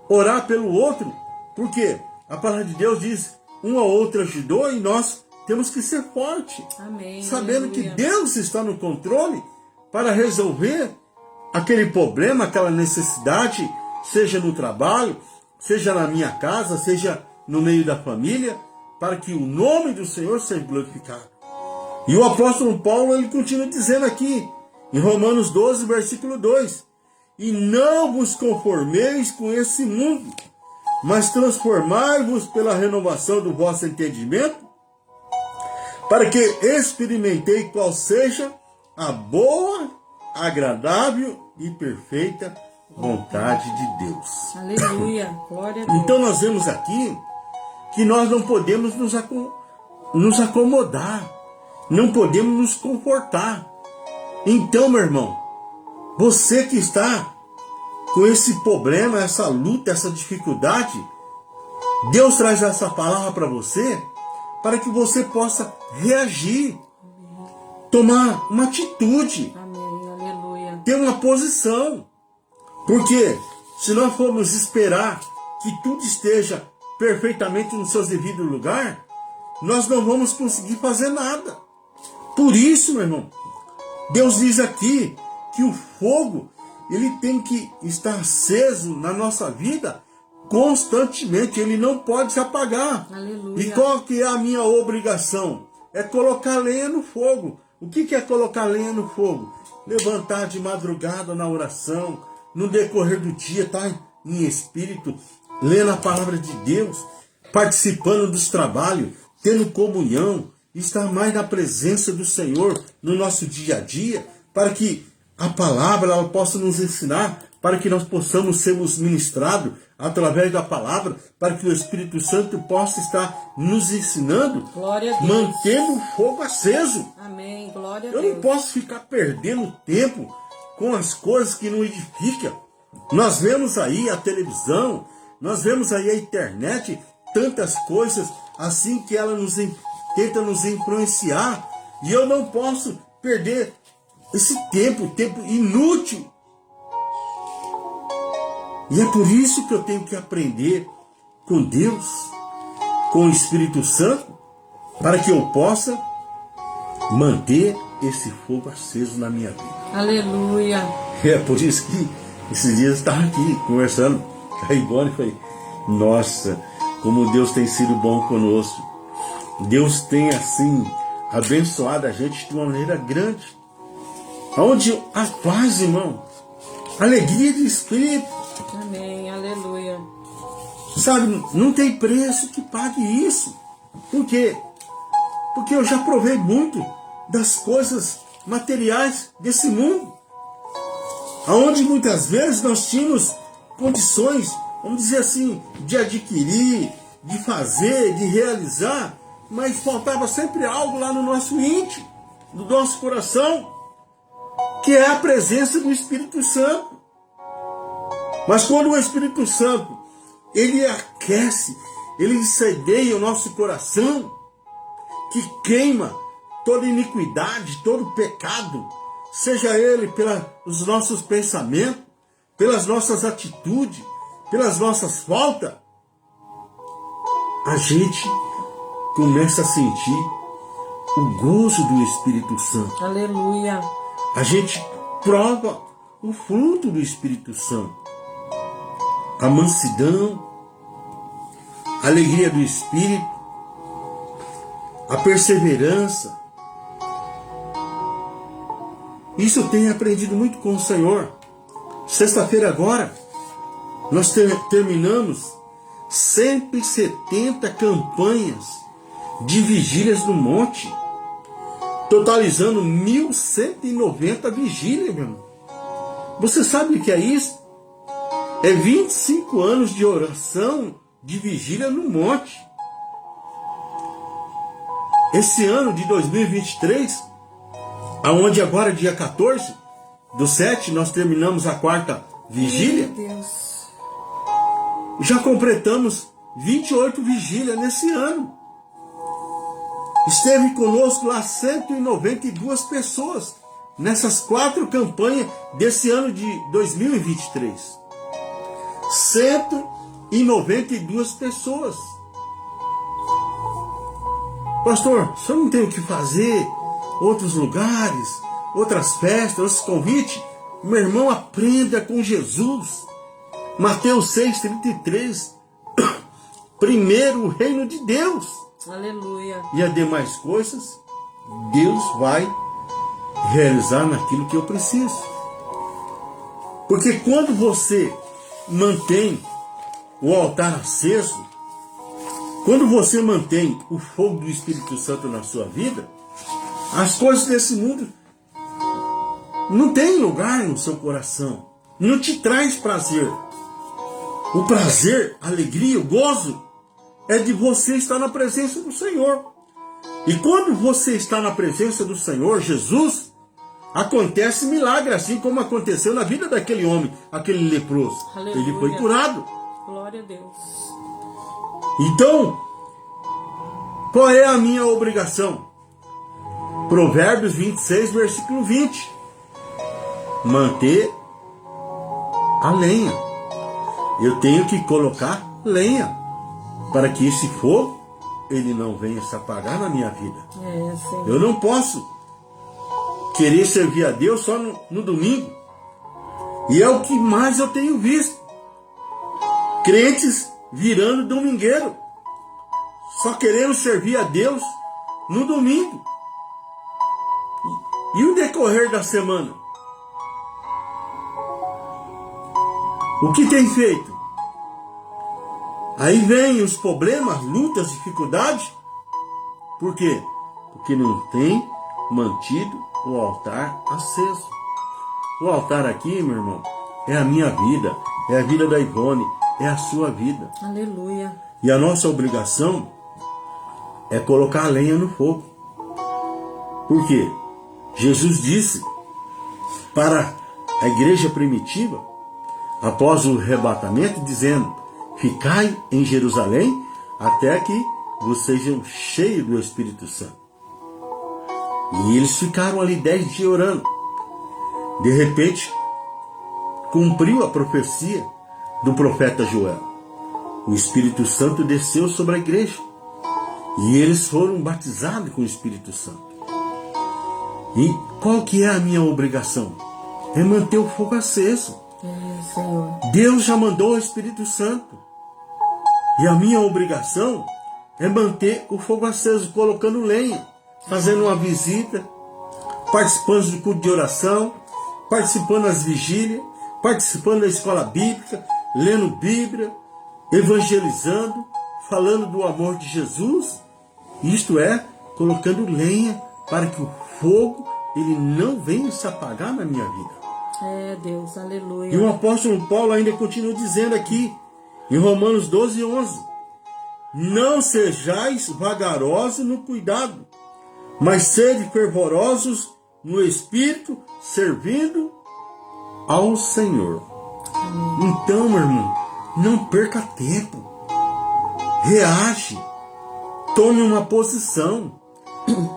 orar pelo outro, porque a palavra de Deus diz, um ao outro ajudou e nós temos que ser forte, Amém. sabendo Aleluia. que Deus está no controle para resolver aquele problema, aquela necessidade, seja no trabalho, seja na minha casa, seja no meio da família, para que o nome do Senhor seja glorificado. E o apóstolo Paulo ele continua dizendo aqui, em Romanos 12, versículo 2, e não vos conformeis com esse mundo, mas transformai-vos pela renovação do vosso entendimento, para que experimentei qual seja a boa, agradável e perfeita vontade de Deus. Aleluia. Glória a Deus. Então nós vemos aqui que nós não podemos nos acomodar, não podemos nos confortar. Então, meu irmão, você que está com esse problema, essa luta, essa dificuldade, Deus traz essa palavra para você, para que você possa reagir, tomar uma atitude, Amém. Aleluia. ter uma posição. Porque se nós formos esperar que tudo esteja perfeitamente no seu devido lugar, nós não vamos conseguir fazer nada. Por isso, meu irmão, Deus diz aqui que o fogo ele tem que estar aceso na nossa vida constantemente, ele não pode se apagar. Aleluia. E qual que é a minha obrigação? É colocar lenha no fogo. O que é colocar lenha no fogo? Levantar de madrugada na oração, no decorrer do dia, tá em espírito, lendo a palavra de Deus, participando dos trabalhos, tendo comunhão, estar mais na presença do Senhor no nosso dia a dia, para que a palavra ela possa nos ensinar, para que nós possamos sermos ministrados através da palavra, para que o Espírito Santo possa estar nos ensinando, Glória a Deus. mantendo o fogo aceso. Amém. Glória a Eu Deus. não posso ficar perdendo tempo com as coisas que não edificam. Nós vemos aí a televisão, nós vemos aí a internet, tantas coisas assim que ela tenta nos influenciar, e eu não posso perder esse tempo inútil. E é por isso que eu tenho que aprender com Deus, com o Espírito Santo, para que eu possa manter esse fogo aceso na minha vida. Aleluia. É por isso que esses dias eu estava aqui conversando com a Ivone e falei, nossa, como Deus tem sido bom conosco. Deus tem assim abençoado a gente de uma maneira grande. Onde a paz, irmão, alegria de espírito. Amém, aleluia. Sabe, não tem preço que pague isso. Por quê? Porque eu já provei muito das coisas materiais desse mundo, aonde muitas vezes nós tínhamos condições, vamos dizer assim, de adquirir, de fazer, de realizar, mas faltava sempre algo lá no nosso íntimo, no nosso coração, que é a presença do Espírito Santo. Mas quando o Espírito Santo, ele aquece, ele incendeia o nosso coração, que queima toda iniquidade, todo pecado, seja ele pelos nossos pensamentos, pelas nossas atitudes, pelas nossas faltas, a gente começa a sentir o gozo do Espírito Santo. Aleluia. A gente prova o fruto do Espírito Santo. A mansidão, a alegria do Espírito, a perseverança. Isso eu tenho aprendido muito com o Senhor. Sexta-feira agora, nós terminamos 170 campanhas de vigílias no monte, totalizando 1.190 vigílias, meu irmão. Você sabe o que é isso? É 25 anos de oração, de vigília no monte. Esse ano de 2023, aonde agora dia 14/7, nós terminamos a quarta vigília. Meu Deus. Já completamos 28 vigílias nesse ano. Esteve conosco lá 192 pessoas nessas 4 campanhas desse ano de 2023. 192 pessoas. Pastor, o senhor não tem o que fazer? Outros lugares, outras festas, outros convites? Meu irmão, aprenda com Jesus. Mateus 6,33. Primeiro o reino de Deus. Aleluia. E as demais coisas, Deus vai realizar naquilo que eu preciso. Porque quando você mantém o altar aceso, quando você mantém o fogo do Espírito Santo na sua vida, as coisas desse mundo não têm lugar no seu coração, não te traz prazer. O prazer, a alegria, o gozo é de você estar na presença do Senhor. E quando você está na presença do Senhor Jesus, acontece milagre, assim como aconteceu na vida daquele homem, aquele leproso. Aleluia. Ele foi curado. Glória a Deus. Então, qual é a minha obrigação? Provérbios 26, versículo 20. Manter a lenha. Eu tenho que colocar lenha para que esse fogo ele não venha se apagar na minha vida. Senhor. Eu não posso querer servir a Deus só no domingo. E é o que mais eu tenho visto. Crentes virando domingueiro, só querendo servir a Deus no domingo. E o decorrer da semana? O que tem feito? Aí vem os problemas, lutas, dificuldades. Por quê? Porque não tem mantido o altar aceso. O altar aqui, meu irmão, é a minha vida, é a vida da Ivone, é a sua vida. Aleluia. E a nossa obrigação é colocar a lenha no fogo. Por quê? Jesus disse para a igreja primitiva, após o arrebatamento, dizendo: ficai em Jerusalém até que vocês sejam cheios do Espírito Santo. E eles ficaram ali 10 dias orando. De repente, cumpriu a profecia do profeta Joel. O Espírito Santo desceu sobre a igreja. E eles foram batizados com o Espírito Santo. E qual que é a minha obrigação? É manter o fogo aceso. Senhor. Deus já mandou o Espírito Santo. E a minha obrigação é manter o fogo aceso, colocando lenha, fazendo uma visita, participando do culto de oração, participando das vigílias, participando da escola bíblica, lendo Bíblia, evangelizando, falando do amor de Jesus. Isto é, colocando lenha para que o fogo ele não venha se apagar na minha vida. Deus, aleluia. E o apóstolo Paulo ainda continua dizendo aqui, em Romanos 12, 11. Não sejais vagarosos no cuidado, mas sede fervorosos no Espírito, servindo ao Senhor. Amém. Então, meu irmão, não perca tempo. Reage. Tome uma posição.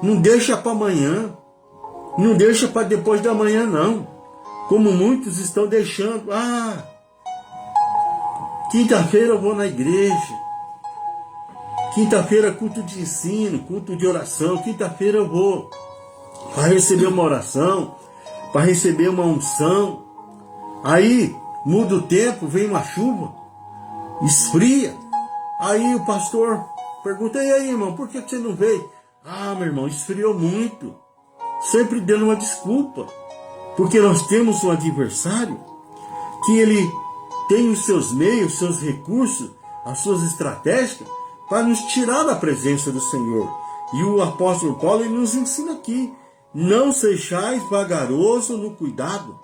Não deixa para amanhã. Não deixa para depois da manhã, não. Como muitos estão deixando. Quinta-feira eu vou na igreja. Quinta-feira culto de ensino, culto de oração. Quinta-feira eu vou para receber uma oração, para receber uma unção. Aí muda o tempo, vem uma chuva, esfria. Aí o pastor pergunta, e aí, irmão, por que você não veio? Meu irmão, esfriou muito. Sempre dando uma desculpa. Porque nós temos um adversário que ele tem os seus meios, os seus recursos, as suas estratégias para nos tirar da presença do Senhor. E o apóstolo Paulo ele nos ensina aqui, não sejais vagarosos no cuidado,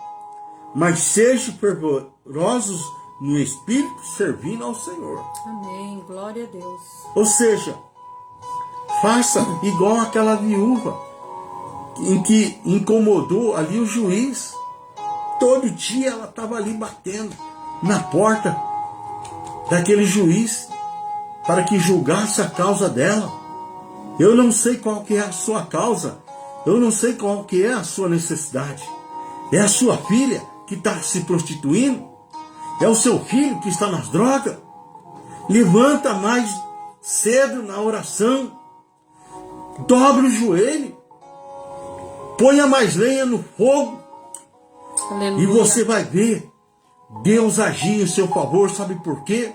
mas sejam fervorosos no Espírito, servindo ao Senhor. Amém, glória a Deus. Ou seja, faça igual aquela viúva, em que incomodou ali o juiz. Todo dia ela estava ali batendo na porta daquele juiz para que julgasse a causa dela. Eu não sei qual que é a sua causa, eu não sei qual que é a sua necessidade. É a sua filha que está se prostituindo? É o seu filho que está nas drogas? Levanta mais cedo na oração, dobra o joelho, ponha mais lenha no fogo. Aleluia. E você vai ver Deus agir em seu favor. Sabe por quê?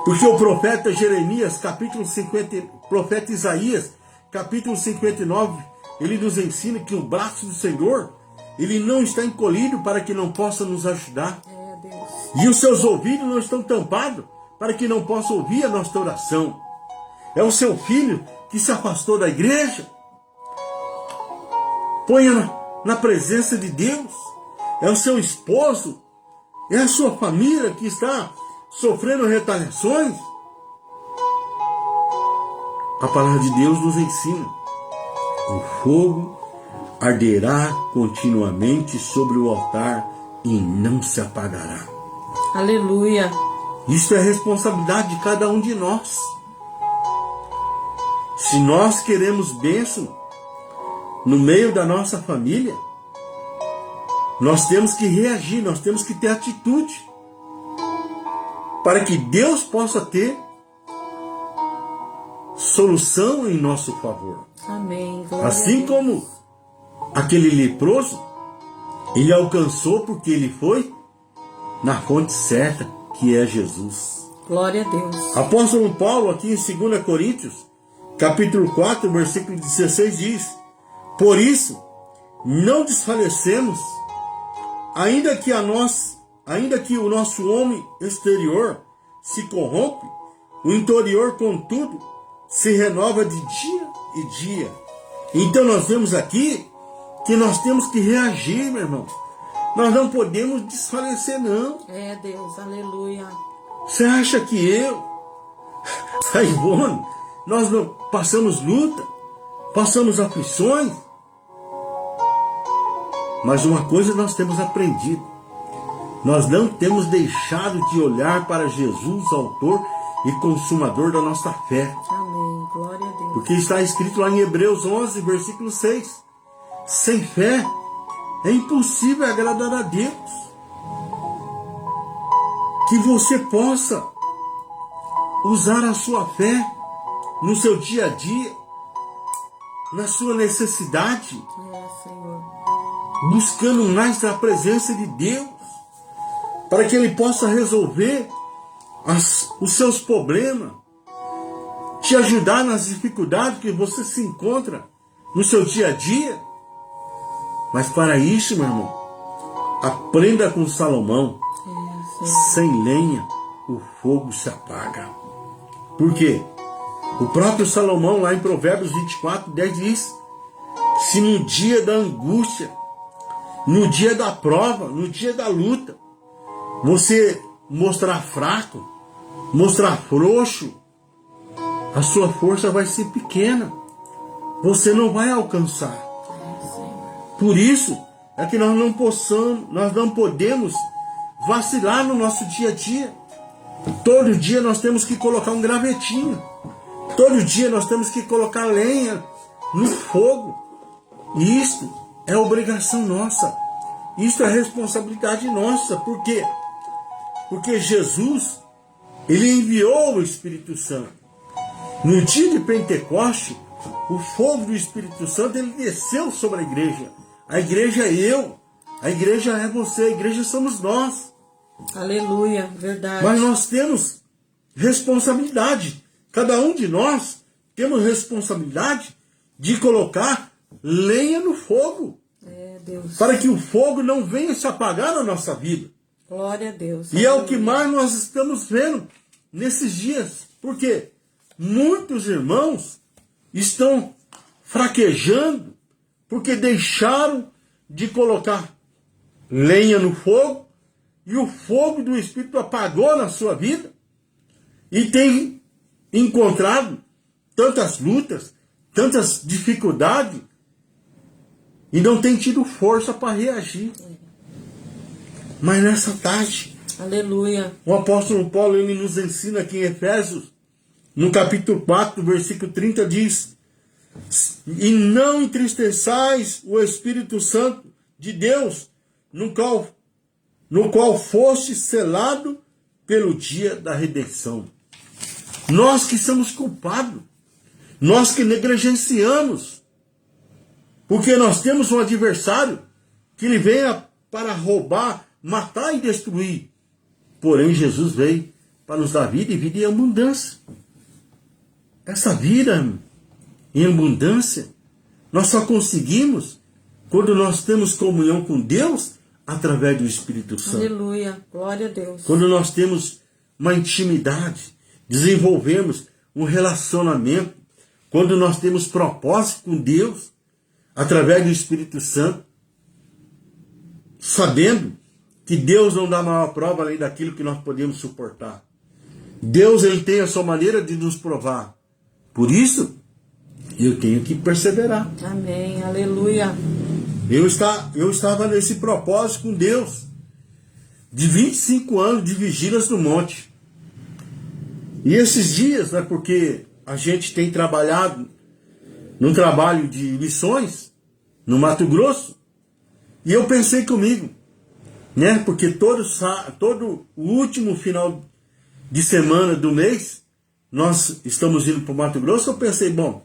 Porque o profeta Jeremias, capítulo 50, profeta Isaías, capítulo 59, ele nos ensina que o braço do Senhor, ele não está encolhido para que não possa nos ajudar. Deus. E os seus ouvidos não estão tampados para que não possa ouvir a nossa oração. É o seu filho que se afastou da igreja. Ponha na presença de Deus. É o seu esposo. É a sua família que está sofrendo retaliações. A palavra de Deus nos ensina. O fogo arderá continuamente sobre o altar e não se apagará. Aleluia. Isso é responsabilidade de cada um de nós. Se nós queremos bênção no meio da nossa família, nós temos que reagir, nós temos que ter atitude para que Deus possa ter solução em nosso favor. Amém. Glória Assim como aquele leproso, ele alcançou porque ele foi na fonte certa, que é Jesus. Glória a Deus. Apóstolo Paulo, aqui em 2 Coríntios, capítulo 4, versículo 16, diz: por isso, não desfalecemos, ainda que o nosso homem exterior se corrompe, o interior, contudo, se renova de dia e dia. Então nós vemos aqui que nós temos que reagir, meu irmão. Nós não podemos desfalecer, não. Deus, aleluia. Você acha que a Ivone, nós não passamos luta, passamos aflições? Mas uma coisa nós temos aprendido. Nós não temos deixado de olhar para Jesus, autor e consumador da nossa fé. Amém. Glória a Deus. Porque está escrito lá em Hebreus 11, versículo 6. Sem fé é impossível agradar a Deus. Que você possa usar a sua fé no seu dia a dia, na sua necessidade, Senhor. buscando mais a presença de Deus, para que Ele possa resolver os seus problemas, te ajudar nas dificuldades que você se encontra no seu dia a dia. Mas para isso, meu irmão, aprenda com Salomão, sem lenha o fogo se apaga. Por quê? O próprio Salomão, lá em Provérbios 24, 10 diz: se no dia da angústia, no dia da prova, no dia da luta, você mostrar fraco, mostrar frouxo, a sua força vai ser pequena. Você não vai alcançar. Por isso é que nós não podemos vacilar no nosso dia a dia. Todo dia nós temos que colocar um gravetinho. Todo dia nós temos que colocar lenha no fogo. E isto é obrigação nossa. Isto é responsabilidade nossa. Por quê? Porque Jesus, Ele enviou o Espírito Santo. No dia de Pentecoste, o fogo do Espírito Santo, ele desceu sobre a igreja. A igreja é eu. A igreja é você. A igreja somos nós. Aleluia, verdade. Mas nós temos responsabilidade. Cada um de nós temos responsabilidade de colocar lenha no fogo. Deus. Para que o fogo não venha se apagar na nossa vida. Glória a Deus. E é o que mais nós estamos vendo nesses dias. Por quê? Muitos irmãos estão fraquejando porque deixaram de colocar lenha no fogo e o fogo do Espírito apagou na sua vida e tem encontrado tantas lutas, tantas dificuldades e não tem tido força para reagir. Mas nessa tarde, aleluia, o apóstolo Paulo, ele nos ensina aqui em Efésios, no capítulo 4, versículo 30, diz: e não entristeçais o Espírito Santo de Deus, no qual foste selado pelo dia da redenção. Nós que somos culpados, nós que negligenciamos, porque nós temos um adversário que ele venha para roubar, matar e destruir. Porém, Jesus veio para nos dar vida e vida em abundância. Essa vida em abundância, nós só conseguimos quando nós temos comunhão com Deus através do Espírito Santo. Aleluia, glória a Deus. Quando nós temos uma intimidade, desenvolvemos um relacionamento, quando nós temos propósito com Deus através do Espírito Santo, sabendo que Deus não dá maior prova além daquilo que nós podemos suportar. Deus, ele tem a sua maneira de nos provar. Por isso, eu tenho que perseverar. Amém, aleluia. Eu estava nesse propósito com Deus, de 25 anos de vigílias no monte. E esses dias, né, porque a gente tem trabalhado num trabalho de missões, no Mato Grosso, e eu pensei comigo, né, porque todo o último final de semana do mês, nós estamos indo para o Mato Grosso, eu pensei, bom,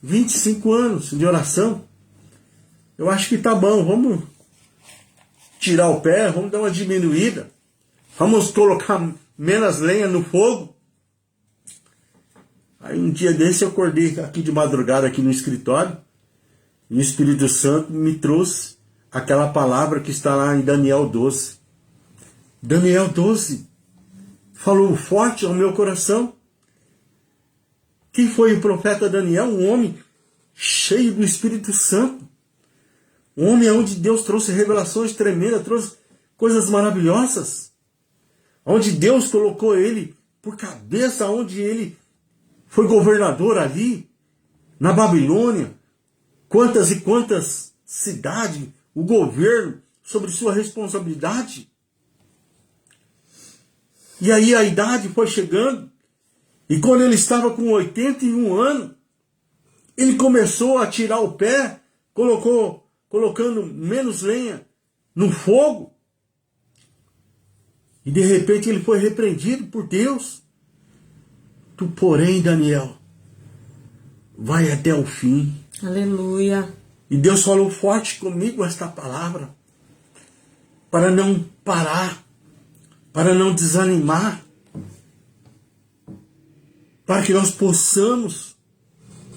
25 anos de oração, eu acho que tá bom, vamos tirar o pé, vamos dar uma diminuída, vamos colocar menos lenha no fogo. Aí um dia desse eu acordei aqui de madrugada, aqui no escritório, e o Espírito Santo me trouxe aquela palavra que está lá em Daniel 12. Daniel 12 falou forte ao meu coração. Quem foi o profeta Daniel? Um homem cheio do Espírito Santo. Um homem onde Deus trouxe revelações tremendas, trouxe coisas maravilhosas. Onde Deus colocou ele por cabeça, onde ele foi governador ali, na Babilônia. Quantas e quantas cidades, o governo, sobre sua responsabilidade. E aí a idade foi chegando. E quando ele estava com 81 anos, ele começou a tirar o pé, colocando menos lenha no fogo. E de repente ele foi repreendido por Deus. Tu, porém, Daniel, vai até o fim. Aleluia. E Deus falou forte comigo esta palavra, para não parar, para não desanimar, para que nós possamos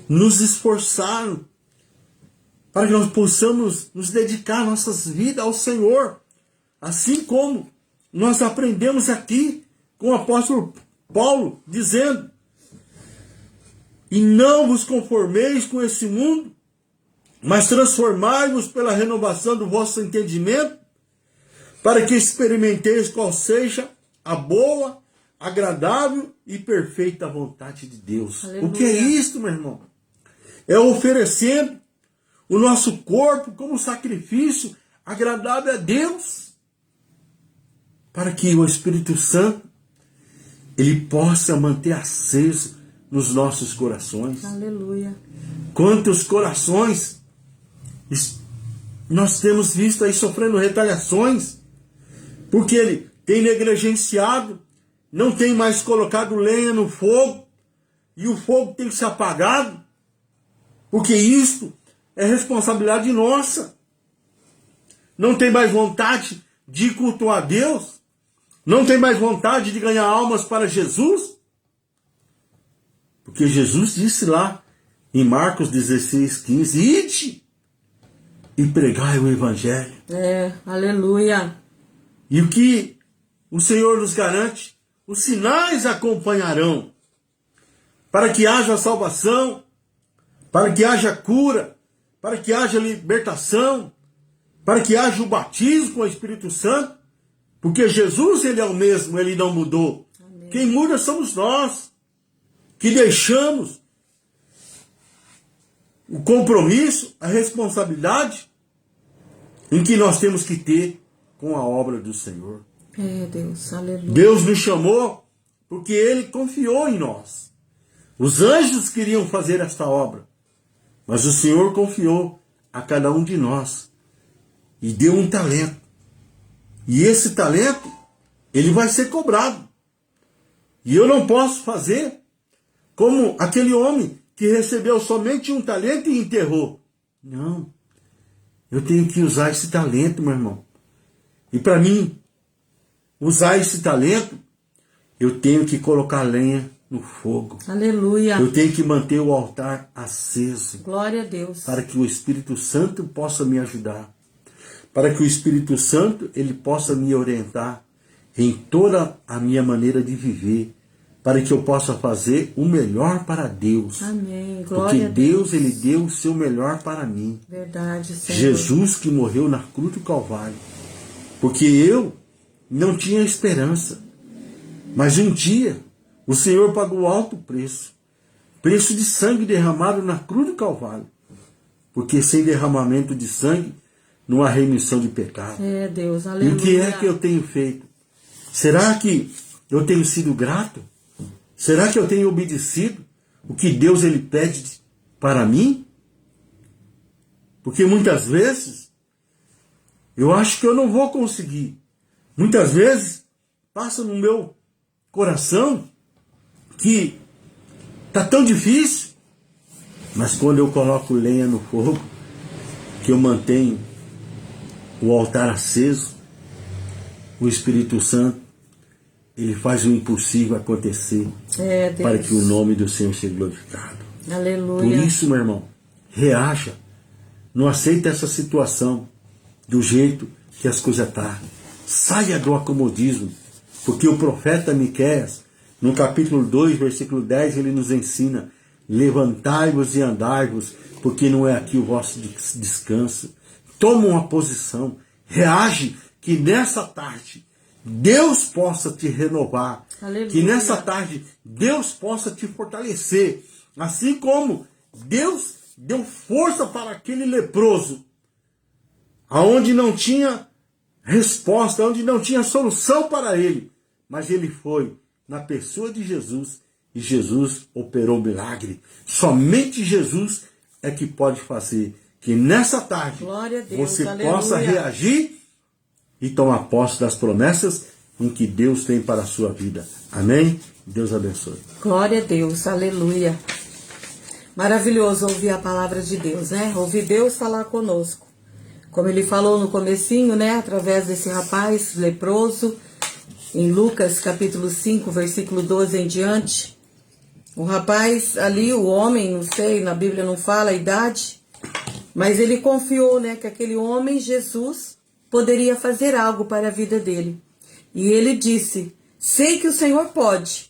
nos esforçar, para que nós possamos nos dedicar nossas vidas ao Senhor, assim como nós aprendemos aqui com o apóstolo Paulo, dizendo: e não vos conformeis com esse mundo, mas transformai-vos pela renovação do vosso entendimento, para que experimenteis qual seja a boa, agradável e perfeita vontade de Deus. Aleluia. O que é isto, meu irmão? É oferecendo o nosso corpo como sacrifício agradável a Deus, para que o Espírito Santo ele possa manter aceso nos nossos corações. Aleluia. Quantos corações nós temos visto aí sofrendo retaliações, porque ele tem negligenciado, não tem mais colocado lenha no fogo, e o fogo tem que ser apagado, porque isto é responsabilidade nossa. Não tem mais vontade de cultuar a Deus, não tem mais vontade de ganhar almas para Jesus, porque Jesus disse lá em Marcos 16:15, ide e pregai o Evangelho. Aleluia. E o que o Senhor nos garante? Os sinais acompanharão, para que haja salvação, para que haja cura, para que haja libertação, para que haja o batismo com o Espírito Santo, porque Jesus, ele é o mesmo, ele não mudou. Amém. Quem muda somos nós, que deixamos o compromisso, a responsabilidade em que nós temos que ter com a obra do Senhor. Deus, aleluia. Deus nos chamou porque Ele confiou em nós. Os anjos queriam fazer esta obra, mas o Senhor confiou a cada um de nós e deu um talento. E esse talento, ele vai ser cobrado. E eu não posso fazer como aquele homem que recebeu somente um talento e enterrou. Não. Eu tenho que usar esse talento, meu irmão. E para mim usar esse talento, eu tenho que colocar lenha no fogo. Aleluia. Eu tenho que manter o altar aceso. Glória a Deus. Para que o Espírito Santo possa me ajudar. Para que o Espírito Santo ele possa me orientar em toda a minha maneira de viver. Para que eu possa fazer o melhor para Deus. Amém. Glória Porque a Deus. Ele deu o seu melhor para mim. Verdade, Senhor. Jesus que morreu na cruz do Calvário. Porque eu não tinha esperança. Mas um dia o Senhor pagou alto preço. Preço de sangue derramado na cruz do Calvário. Porque sem derramamento de sangue não há remissão de pecado. Deus, aleluia. E o que é que eu tenho feito? Será que eu tenho sido grato? Será que eu tenho obedecido o que Deus ele pede para mim? Porque muitas vezes eu acho que eu não vou conseguir. Muitas vezes passa no meu coração que está tão difícil. Mas quando eu coloco lenha no fogo, que eu mantenho o altar aceso, o Espírito Santo ele faz o impossível acontecer para que o nome do Senhor seja glorificado. Aleluia. Por isso, meu irmão, reaja. Não aceita essa situação do jeito que as coisas estão. Saia do acomodismo. Porque o profeta Miqueias, no capítulo 2, versículo 10, ele nos ensina: levantai-vos e andai-vos, porque não é aqui o vosso descanso. Toma uma posição. Reage, que nessa tarde Deus possa te renovar. Aleluia. Que nessa tarde Deus possa te fortalecer. Assim como Deus deu força para aquele leproso, aonde não tinha resposta, onde não tinha solução para ele. mas ele foi na pessoa de Jesus e Jesus operou o milagre. Somente Jesus é que pode fazer que nessa tarde Glória a Deus, você aleluia, possa reagir e tomar posse das promessas em que Deus tem para a sua vida. Amém? Deus abençoe. Glória a Deus, aleluia. Maravilhoso ouvir a palavra de Deus, né? Ouvir Deus falar conosco. Como ele falou no comecinho, né? Através desse rapaz leproso, em Lucas capítulo 5, versículo 12 em diante. O rapaz ali, o homem, não sei, na Bíblia não fala a idade, mas ele confiou, né? Que aquele homem, Jesus, poderia fazer algo para a vida dele. E ele disse, sei que o Senhor pode.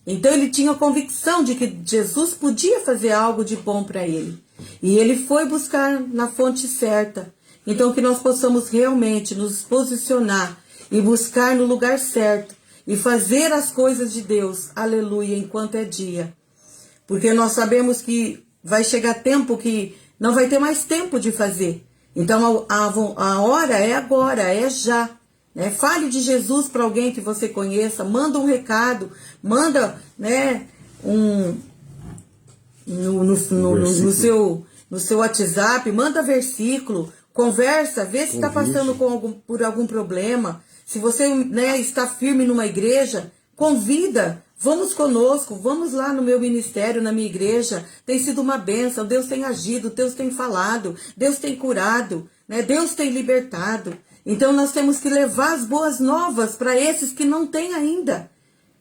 Então ele tinha a convicção de que Jesus podia fazer algo de bom para ele. E ele foi buscar na fonte certa. Então que nós possamos realmente nos posicionar e buscar no lugar certo. E fazer as coisas de Deus, aleluia, enquanto é dia. Porque nós sabemos que vai chegar tempo que não vai ter mais tempo de fazer. Então a hora é agora, é já. Né? Fale de Jesus para alguém que você conheça, manda um recado, manda, né, no seu WhatsApp, manda versículo, conversa, vê se está passando por algum problema. Se você, né, está firme numa igreja, convida, vamos conosco, vamos lá no meu ministério, na minha igreja. Tem sido uma bênção, Deus tem agido, Deus tem falado, Deus tem curado, né? Deus tem libertado. Então nós temos que levar as boas novas para esses que não têm ainda.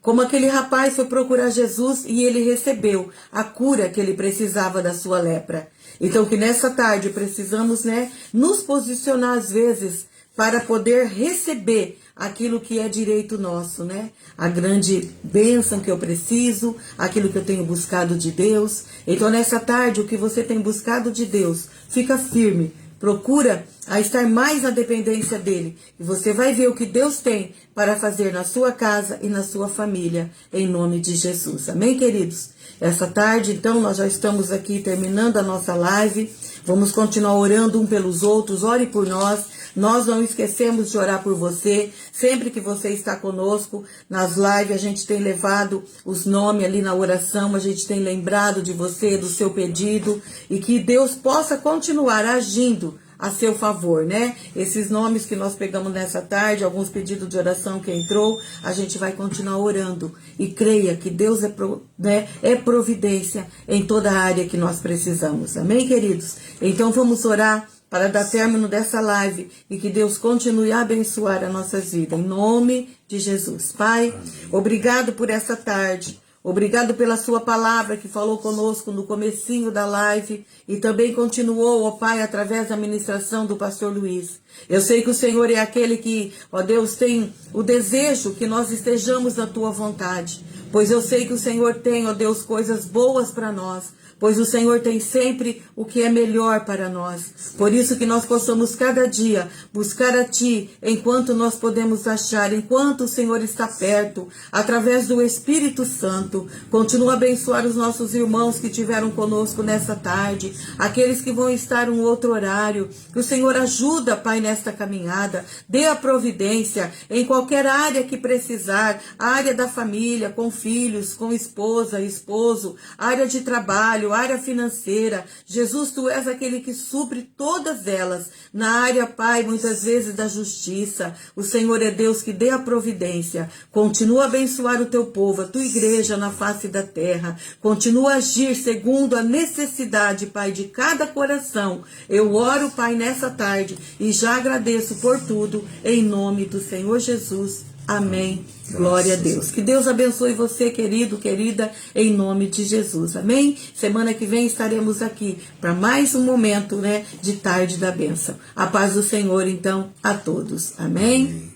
Como aquele rapaz foi procurar Jesus e ele recebeu a cura que ele precisava da sua lepra. Então que nessa tarde precisamos, né, nos posicionar às vezes para poder receber aquilo que é direito nosso, né? A grande bênção que eu preciso, aquilo que eu tenho buscado de Deus. Então nessa tarde o que você tem buscado de Deus, fica firme. Procura a estar mais na dependência dele. E você vai ver o que Deus tem para fazer na sua casa e na sua família. Em nome de Jesus. Amém, queridos? Essa tarde, então, nós já estamos aqui terminando a nossa live. Vamos continuar orando um pelos outros. Ore por nós. Nós não esquecemos de orar por você. Sempre que você está conosco nas lives, a gente tem levado os nomes ali na oração. A gente tem lembrado de você, do seu pedido. E que Deus possa continuar agindo a seu favor, né? Esses nomes que nós pegamos nessa tarde, alguns pedidos de oração que entrou, a gente vai continuar orando. E creia que Deus é providência em toda a área que nós precisamos. Amém, queridos? Então vamos orar para dar término dessa live e que Deus continue a abençoar as nossas vidas. Em nome de Jesus. Pai, obrigado por essa tarde. Obrigado pela sua palavra que falou conosco no comecinho da live e também continuou, ó Pai, através da ministração do pastor Luiz. Eu sei que o Senhor é aquele que, ó Deus, tem o desejo que nós estejamos na tua vontade. Pois eu sei que o Senhor tem, ó Deus, coisas boas para nós. Pois o Senhor tem sempre o que é melhor para nós. Por isso que nós possamos cada dia buscar a Ti enquanto nós podemos achar, enquanto o Senhor está perto, através do Espírito Santo. Continua a abençoar os nossos irmãos que estiveram conosco nessa tarde, aqueles que vão estar um outro horário. Que o Senhor ajuda, Pai, nesta caminhada. Dê a providência em qualquer área que precisar, a área da família, com filhos, com esposa, esposo, área de trabalho, área financeira. Jesus, Tu és aquele que supre todas elas. Na área, Pai, muitas vezes da justiça. O Senhor é Deus que dê a providência. Continua a abençoar o Teu povo, a Tua igreja na face da terra. Continua a agir segundo a necessidade, Pai, de cada coração. Eu oro, Pai, nessa tarde e já agradeço por tudo, em nome do Senhor Jesus. Amém. Glória a Deus. Que Deus abençoe você, querido, querida, em nome de Jesus. Amém? Semana que vem estaremos aqui para mais um momento, né, de tarde da bênção. A paz do Senhor, então, a todos. Amém?